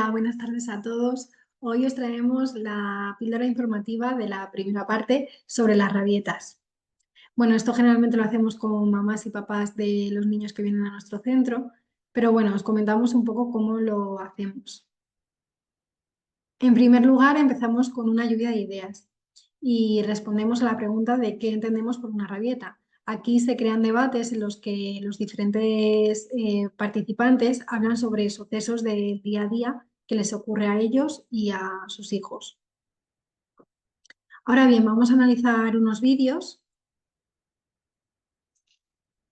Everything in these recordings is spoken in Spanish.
Hola, buenas tardes a todos. Hoy os traemos la píldora informativa de la primera parte sobre las rabietas. Bueno, esto generalmente lo hacemos con mamás y papás de los niños que vienen a nuestro centro, pero bueno, os comentamos un poco cómo lo hacemos. En primer lugar, empezamos con una lluvia de ideas y respondemos a la pregunta de qué entendemos por una rabieta. Aquí se crean debates en los que los diferentes participantes hablan sobre sucesos del día a día que les ocurre a ellos y a sus hijos. Ahora bien, vamos a analizar unos vídeos.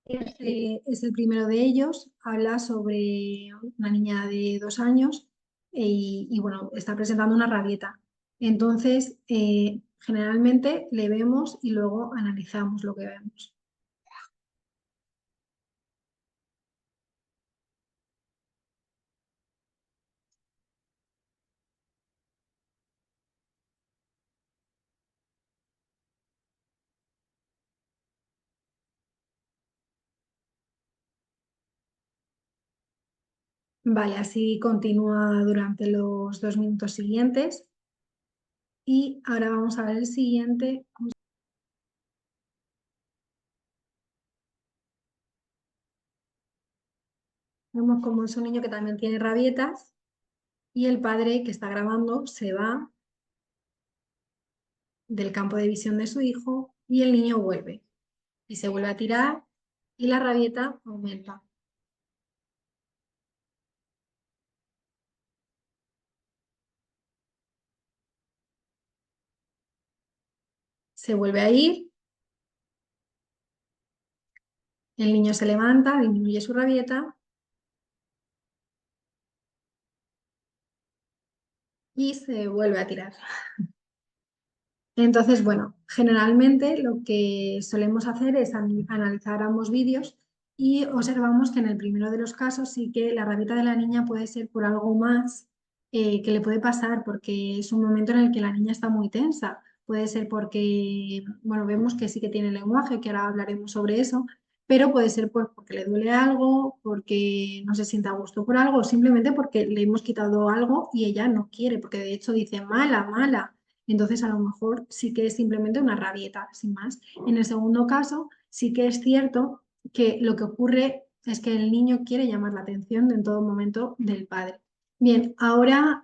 Este es el primero de ellos. Habla sobre una niña de 2 años y, bueno, está presentando una rabieta. Entonces, generalmente le vemos y luego analizamos lo que vemos. Vale, así continúa durante los 2 minutos siguientes. Y ahora vamos a ver el siguiente. Vemos como es un niño que también tiene rabietas y el padre que está grabando se va del campo de visión de su hijo y el niño vuelve y se vuelve a tirar y la rabieta aumenta. Se vuelve a ir, el niño se levanta, disminuye su rabieta y se vuelve a tirar. Entonces, bueno, generalmente lo que solemos hacer es analizar ambos vídeos y observamos que en el primero de los casos sí que la rabieta de la niña puede ser por algo más que le puede pasar, porque es un momento en el que la niña está muy tensa. Puede ser porque, bueno, vemos que sí que tiene lenguaje, que ahora hablaremos sobre eso, pero puede ser pues, porque le duele algo, porque no se siente a gusto por algo, o simplemente porque le hemos quitado algo y ella no quiere, porque de hecho dice mala, mala. Entonces, a lo mejor sí que es simplemente una rabieta, sin más. En el segundo caso, sí que es cierto que lo que ocurre es que el niño quiere llamar la atención en todo momento del padre. Bien, ahora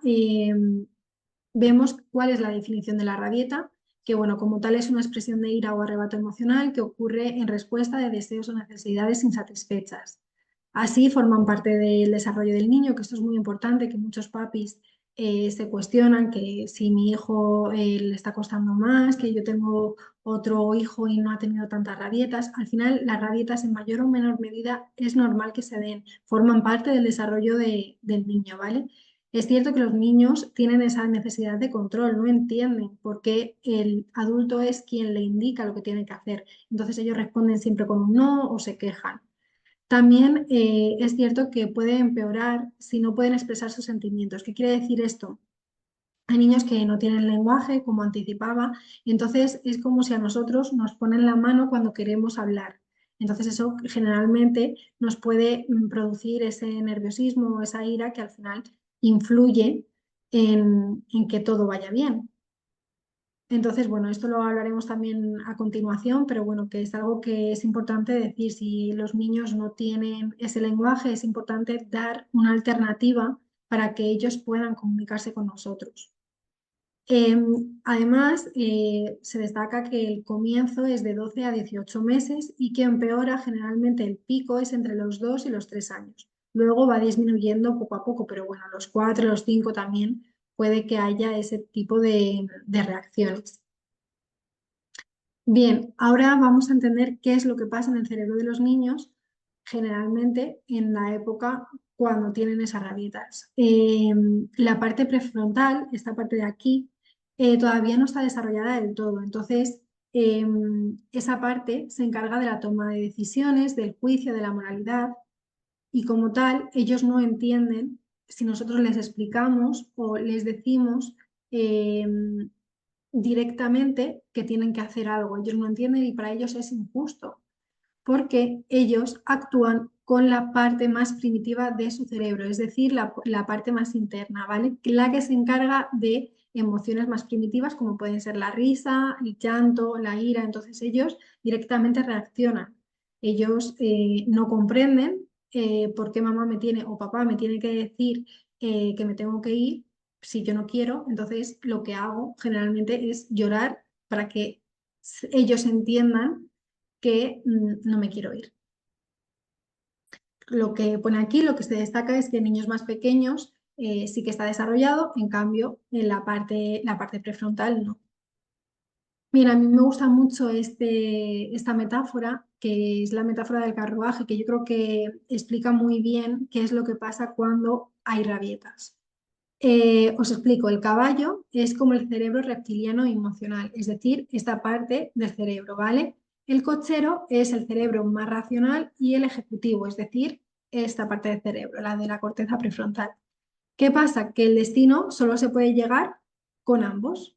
vemos cuál es la definición de la rabieta, que bueno, como tal es una expresión de ira o arrebato emocional que ocurre en respuesta de deseos o necesidades insatisfechas. Así forman parte del desarrollo del niño, que esto es muy importante, que muchos papis se cuestionan que si mi hijo le está costando más, que yo tengo otro hijo y no ha tenido tantas rabietas. Al final, las rabietas en mayor o menor medida es normal que se den, forman parte del desarrollo del niño, ¿vale? Es cierto que los niños tienen esa necesidad de control, no entienden por qué el adulto es quien le indica lo que tiene que hacer. Entonces ellos responden siempre con un no o se quejan. También es cierto que puede empeorar si no pueden expresar sus sentimientos. ¿Qué quiere decir esto? Hay niños que no tienen lenguaje, como anticipaba, y entonces es como si a nosotros nos ponen la mano cuando queremos hablar. Entonces eso generalmente nos puede producir ese nerviosismo o esa ira que al final influye en que todo vaya bien. Entonces, bueno, esto lo hablaremos también a continuación, pero bueno, que es algo que es importante decir, si los niños no tienen ese lenguaje, es importante dar una alternativa para que ellos puedan comunicarse con nosotros. Además, se destaca que el comienzo es de 12 a 18 meses y que empeora generalmente el pico es entre los 2 y los 3 años. Luego va disminuyendo poco a poco, pero bueno, a los 4, los 5 también puede que haya ese tipo de reacciones. Bien, ahora vamos a entender qué es lo que pasa en el cerebro de los niños, generalmente en la época cuando tienen esas rabietas. La parte prefrontal, esta parte de aquí, todavía no está desarrollada del todo. Entonces, esa parte se encarga de la toma de decisiones, del juicio, de la moralidad, y como tal, ellos no entienden si nosotros les explicamos o les decimos directamente que tienen que hacer algo. Ellos no entienden y para ellos es injusto. porque ellos actúan con la parte más primitiva de su cerebro, es decir, la parte más interna, ¿vale? La que se encarga de emociones más primitivas como pueden ser la risa, el llanto, la ira. Entonces ellos directamente reaccionan. Ellos no comprenden por qué mamá me tiene o papá me tiene que decir que me tengo que ir si yo no quiero. Entonces lo que hago generalmente es llorar para que ellos entiendan que no me quiero ir. Lo que pone aquí, lo que se destaca es que en niños más pequeños sí que está desarrollado, en cambio en la parte prefrontal no. Mira, a mí me gusta mucho esta metáfora, que es la metáfora del carruaje, que yo creo que explica muy bien qué es lo que pasa cuando hay rabietas. Os explico, el caballo es como el cerebro reptiliano e emocional, es decir, esta parte del cerebro, ¿vale? El cochero es el cerebro más racional y el ejecutivo, es decir, esta parte del cerebro, la de la corteza prefrontal. ¿Qué pasa? Que el destino solo se puede llegar con ambos.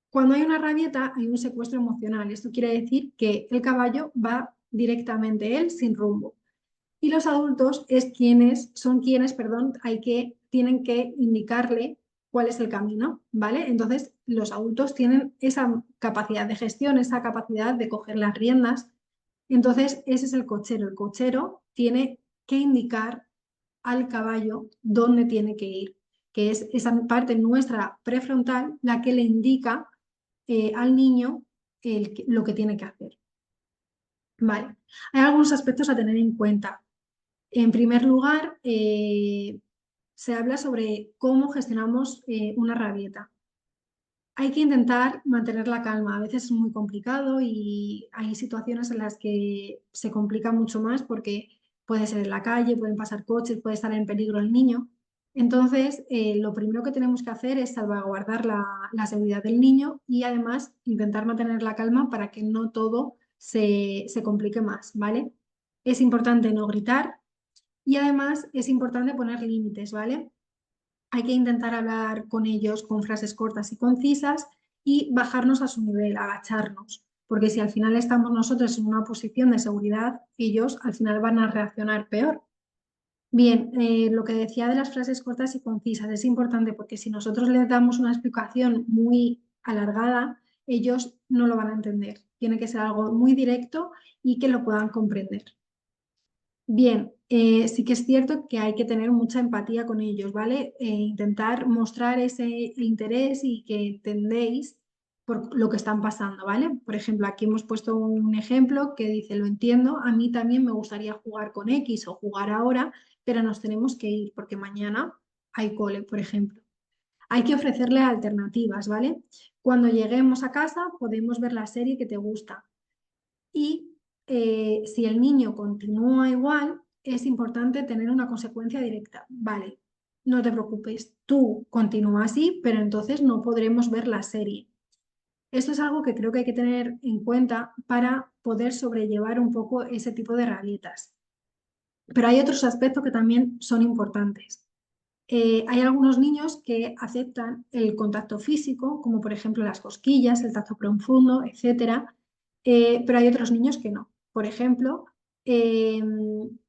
Cuando hay una rabieta, hay un secuestro emocional. Esto quiere decir que el caballo va directamente él sin rumbo. Y los adultos son quienes, perdón, tienen que indicarle cuál es el camino, ¿vale? Entonces, los adultos tienen esa capacidad de gestión, esa capacidad de coger las riendas. Entonces, ese es el cochero. El cochero tiene que indicar al caballo dónde tiene que ir, que es esa parte nuestra prefrontal la que le indica al niño lo que tiene que hacer. Vale. Hay algunos aspectos a tener en cuenta. En primer lugar, se habla sobre cómo gestionamos una rabieta. Hay que intentar mantener la calma. A veces es muy complicado y hay situaciones en las que se complica mucho más porque puede ser en la calle, pueden pasar coches, puede estar en peligro el niño. Entonces, lo primero que tenemos que hacer es salvaguardar la seguridad del niño y además intentar mantener la calma para que no todo se complique más, ¿vale? Es importante no gritar y además es importante poner límites, ¿vale? Hay que intentar hablar con ellos con frases cortas y concisas y bajarnos a su nivel, agacharnos, porque si al final estamos nosotros en una posición de seguridad, ellos al final van a reaccionar peor. Bien, lo que decía de las frases cortas y concisas es importante porque si nosotros les damos una explicación muy alargada, ellos no lo van a entender. Tiene que ser algo muy directo y que lo puedan comprender. Bien, sí que es cierto que hay que tener mucha empatía con ellos, ¿vale? Intentar mostrar ese interés y que entendéis por lo que están pasando, ¿vale? Por ejemplo, aquí hemos puesto un ejemplo que dice, lo entiendo, a mí también me gustaría jugar con X o jugar ahora, pero nos tenemos que ir porque mañana hay cole, por ejemplo. Hay que ofrecerle alternativas, ¿vale? Cuando lleguemos a casa podemos ver la serie que te gusta y si el niño continúa igual, es importante tener una consecuencia directa. Vale, no te preocupes, tú continúa así, pero entonces no podremos ver la serie. Esto es algo que creo que hay que tener en cuenta para poder sobrellevar un poco ese tipo de rabietas. Pero hay otros aspectos que también son importantes. Hay algunos niños que aceptan el contacto físico, como por ejemplo las cosquillas, el tacto profundo, etcétera, pero hay otros niños que no. Por ejemplo, eh,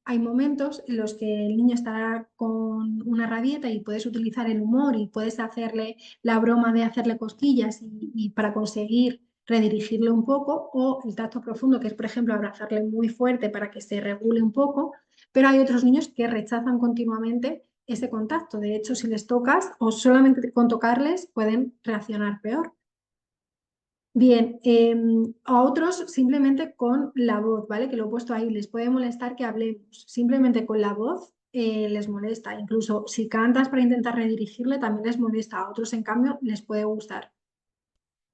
hay momentos en los que el niño estará con una rabieta y puedes utilizar el humor y puedes hacerle la broma de hacerle cosquillas y para conseguir redirigirle un poco, o el tacto profundo, que es por ejemplo abrazarle muy fuerte para que se regule un poco, pero hay otros niños que rechazan continuamente ese contacto. De hecho, si les tocas o solamente con tocarles pueden reaccionar peor. Bien, a otros simplemente con la voz, ¿vale? Que lo he puesto ahí, les puede molestar que hablemos. Simplemente con la voz les molesta. Incluso si cantas para intentar redirigirle, también les molesta. A otros, en cambio, les puede gustar.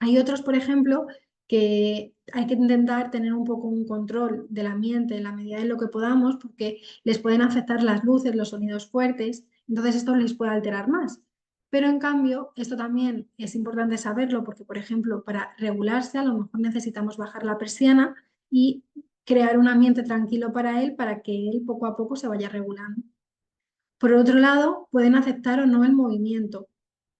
Hay otros, por ejemplo, que hay que intentar tener un poco un control del ambiente en la medida de lo que podamos, porque les pueden afectar las luces, los sonidos fuertes, entonces esto les puede alterar más. Pero en cambio, esto también es importante saberlo, porque, por ejemplo, para regularse, a lo mejor necesitamos bajar la persiana y crear un ambiente tranquilo para él, para que él poco a poco se vaya regulando. Por otro lado, pueden aceptar o no el movimiento.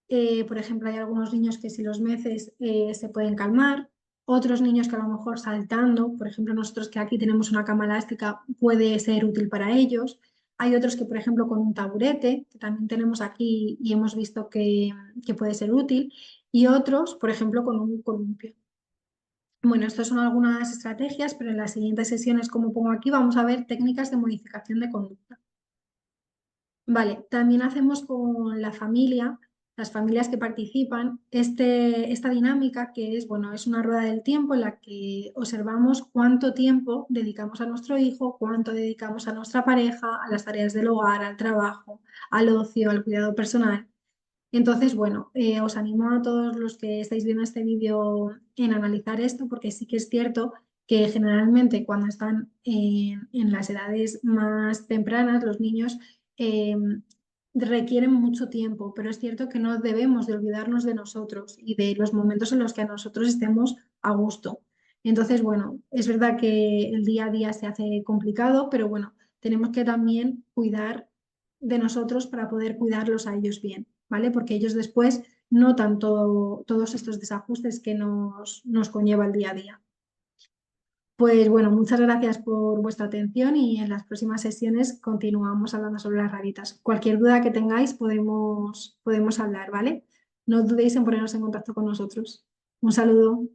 Por ejemplo, hay algunos niños que si los meces se pueden calmar, otros niños que a lo mejor saltando, por ejemplo, nosotros que aquí tenemos una cama elástica, puede ser útil para ellos. Hay otros que, por ejemplo, con un taburete, que también tenemos aquí y hemos visto que puede ser útil, y otros, por ejemplo, con un columpio. Bueno, estas son algunas estrategias, pero en las siguientes sesiones, como pongo aquí, vamos a ver técnicas de modificación de conducta. Vale, también hacemos con la familia, las familias que participan, esta dinámica que es, bueno, es una rueda del tiempo en la que observamos cuánto tiempo dedicamos a nuestro hijo, cuánto dedicamos a nuestra pareja, a las tareas del hogar, al trabajo, al ocio, al cuidado personal. Entonces, bueno, os animo a todos los que estáis viendo este vídeo en analizar esto, porque sí que es cierto que generalmente cuando están en las edades más tempranas, los niños eh, requieren mucho tiempo, pero es cierto que no debemos de olvidarnos de nosotros y de los momentos en los que a nosotros estemos a gusto. Entonces, bueno, es verdad que el día a día se hace complicado, pero bueno, tenemos que también cuidar de nosotros para poder cuidarlos a ellos bien. ¿Vale? Porque ellos después notan todos estos desajustes que nos conlleva el día a día. Pues bueno, muchas gracias por vuestra atención y en las próximas sesiones continuamos hablando sobre las rabitas. Cualquier duda que tengáis podemos hablar, ¿vale? No dudéis en poneros en contacto con nosotros. Un saludo.